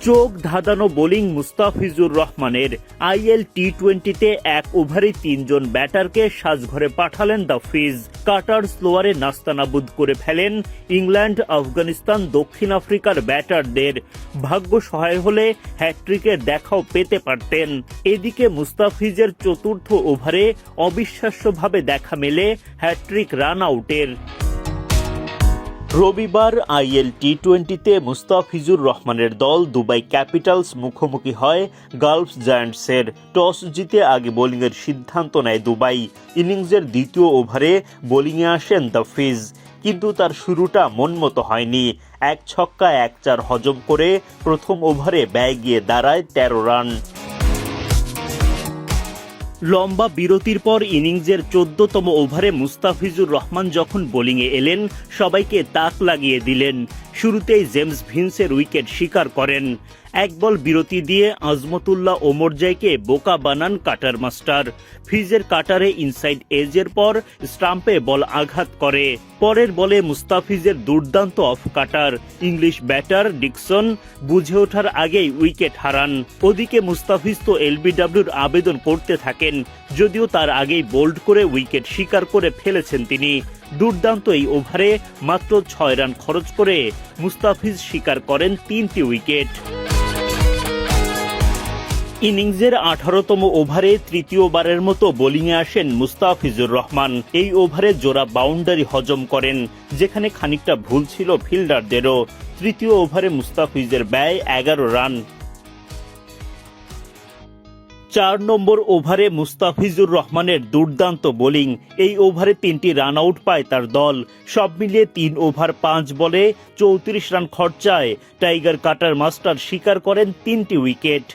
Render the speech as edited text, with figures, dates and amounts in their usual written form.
চোখ ধাঁধানো বোলিং মুস্তাফিজুর রহমানের। আইএল টি-20তে এক ওভারে ৩ জন ব্যাটারকে সাজঘরে পাঠালেন দ্য ফিজ। কাটার স্লোয়ারে নাস্তানাবুদ করে ফেলেন ইংল্যান্ড, আফগানিস্তান, দক্ষিণ আফ্রিকার ব্যাটারদের। ভাগ্য সহায় হলে হ্যাট্রিকের দেখাও পেতে পারতেন। এদিকে মুস্তাফিজের চতুর্থ ওভারে অবিশ্বাস্যভাবে দেখা মেলে হ্যাট্রিক রান আউটের। রবিবার আইএল টি-20তে মুস্তাফিজুর রহমানের দল দুবাই ক্যাপিটালস মুখোমুখি হয় গালফ জায়ান্টসের। টস জিতে আগে বোলিংয়ের সিদ্ধান্ত নেয় দুবাই। ইনিংসের দ্বিতীয় ওভারে বোলিংয়ে আসেন দ্য ফিজ, কিন্তু তার শুরুটা মনমতো হয়নি। ১ ছক্কা ১ চার হজম করে প্রথম ওভারে ব্যয় গিয়ে দাঁড়ায় ১৩ রান। লম্বা বিরতির পর ইনিংসের ১৪তম ওভারে মুস্তাফিজুর রহমান যখন বোলিংয়ে এলেন, সবাইকে তাক লাগিয়ে দিলেন। শুরুতেই জেমস ভিন্সের উইকেট শিকার করেন। ১ বল বিরতি দিয়ে আজমতুল্লাহ ওমরজাইকে বোকা বানান কাটার মাস্টার। ফিজের কাটারে ইনসাইড এজের পর স্টাম্পে বল আঘাত করে। পরের বলে মুস্তাফিজের দুর্দান্ত off cutter. English batter Dickson বুঝে ওঠার আগেই উইকেট হারান। ওদিকে মুস্তাফিজ তো এলবিডব্লিউর আবেদন করতে থাকেন, যদিও তার আগেই বোল্ড করে উইকেট শিকার করে ফেলেছেন তিনি। দুর্দান্ত এই ওভারে মাত্র ৬ রান খরচ করে মুস্তাফিজ শিকার করেন ৩টি উইকেট। ইনিংসের ১৮তম ওভারে তৃতীয়বারের মতো বোলিংয়ে আসেন মুস্তাফিজুর রহমান। এই ওভারে জোড়া বাউন্ডারি হজম করেন, যেখানে খানিকটা ভুল ছিল ফিল্ডারদেরও। তৃতীয় ওভারে মুস্তাফিজের ব্যয় ১১ রান। ৪ নম্বর ওভারে মুস্তাফিজুর রহমানের দুর্দান্ত বোলিং। এই ওভারে ৩টি রান আউট পায় তার দল। সব মিলিয়ে ৩ ওভার ৫ বলে ৩৪ রান খরচায় টাইগার কাটার মাস্টার শিকার করেন ৩টি উইকেট।